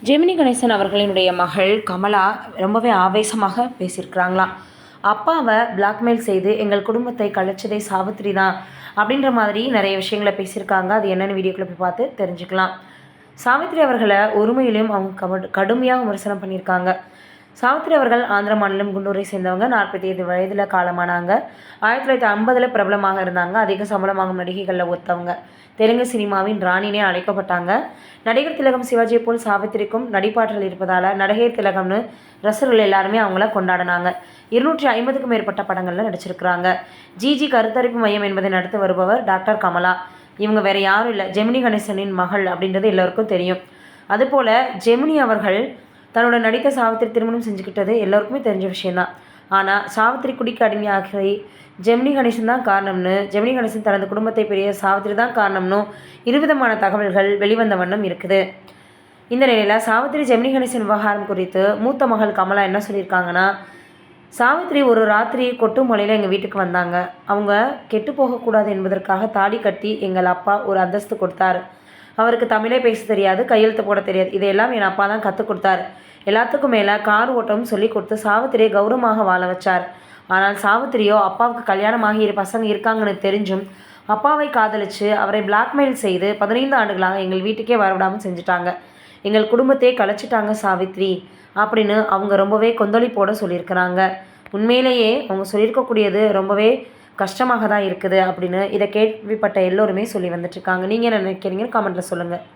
ஜெமினி கணேசன் அவர்களினுடைய மகள் கமலா ரொம்பவே ஆவேசமாக பேசியிருக்கிறாங்களாம். அப்பாவை பிளாக்மெயில் செய்து எங்கள் குடும்பத்தை கலைச்சதே சாவித்திரி தான் அப்படின்ற மாதிரி நிறைய விஷயங்களை பேசியிருக்காங்க. அது என்னென்னு வீடியோக்குள்ள போய் பார்த்து தெரிஞ்சுக்கலாம். சாவித்திரி அவர்களை ஒருமையிலையும் அவங்க கடுமையாக விமர்சனம் பண்ணியிருக்காங்க. சாவித்திரி அவர்கள் ஆந்திர மாநிலம் குண்டூரை சேர்ந்தவங்க. 45 வயதில் காலமானாங்க. 1950 பிரபலமாக இருந்தாங்க. அதிக சம்பளம் வாங்கும் நடிகைகளில் ஒருத்தவங்க. தெலுங்கு சினிமாவின் ராணினே அழைக்கப்பட்டாங்க. நடிகர் திலகம் சிவாஜியை போல் சாவித்திரிக்கும் நடிப்பாற்றல் இருப்பதால் நடிகர் திலகம்னு ரசிகர்கள் எல்லாருமே அவங்கள கொண்டாடினாங்க. 250க்கும் மேற்பட்ட படங்களில் நடிச்சிருக்கிறாங்க. ஜிஜி கருத்தரிப்பு மையம் என்பதை நடத்தி வருபவர் டாக்டர் கமலா. இவங்க வேறு யாரும் இல்லை, ஜெமினி கணேசனின் மகள் அப்படின்றது எல்லோருக்கும் தெரியும். அதுபோல் ஜெமினி அவர்கள் தன்னோட நடித்த சாவித்திரி திருமணம் செஞ்சுக்கிட்டது எல்லோருக்குமே தெரிஞ்ச விஷயந்தான். ஆனால் சாவித்திரி குடிக்கு அடிமையாகி ஜெமினி கணேசன் தான் காரணம்னு, ஜெமினி கணேசன் தனது குடும்பத்தை பெரிய சாவித்திரி தான் காரணம்னு இருவிதமான தகவல்கள் வெளிவந்த வண்ணம் இருக்குது. இந்த நிலையில் சாவித்திரி ஜெமினி கணேசன் விவகாரம் குறித்து மூத்த மகள் கமலா என்ன சொல்லியிருக்காங்கன்னா, சாவித்திரி ஒரு ராத்திரி கொட்டு மலையில் எங்கள் வீட்டுக்கு வந்தாங்க. அவங்க கெட்டு போகக்கூடாது என்பதற்காக தாலி கட்டி எங்கள் அப்பா ஒரு அந்தஸ்து கொடுத்தாரு. அவருக்கு தமிழே பேச தெரியாது, கையெழுத்து போட தெரியாது. இதையெல்லாம் என் அப்பா தான் கற்றுக் கொடுத்தாரு. எல்லாத்துக்கும் மேலே கார் ஓட்டமும் சொல்லி கொடுத்து சாவித்திரியை கௌரவமாக வாழ வச்சார். ஆனால் சாவித்திரியோ அப்பாவுக்கு கல்யாணமாகி 2 பசங்க இருக்காங்கன்னு தெரிஞ்சும் அப்பாவை காதலித்து அவரை பிளாக்மெயில் செய்து 15 ஆண்டுகளாக எங்கள் வீட்டுக்கே வரவிடாமல் செஞ்சுட்டாங்க. எங்கள் குடும்பத்தையே கலைச்சிட்டாங்க சாவித்ரி அப்படின்னு அவங்க ரொம்பவே கொந்தளிப்போடு சொல்லியிருக்கிறாங்க. உண்மையிலேயே அவங்க சொல்லியிருக்கக்கூடியது ரொம்பவே கஷ்டமாக தான் இருக்குது அப்படின்னு இதை கேள்விப்பட்ட எல்லோருமே சொல்லி வந்துட்டுருக்காங்க. நீங்கள் என்ன நினைக்கிறீங்கன்னு கமெண்ட்டில் சொல்லுங்கள்.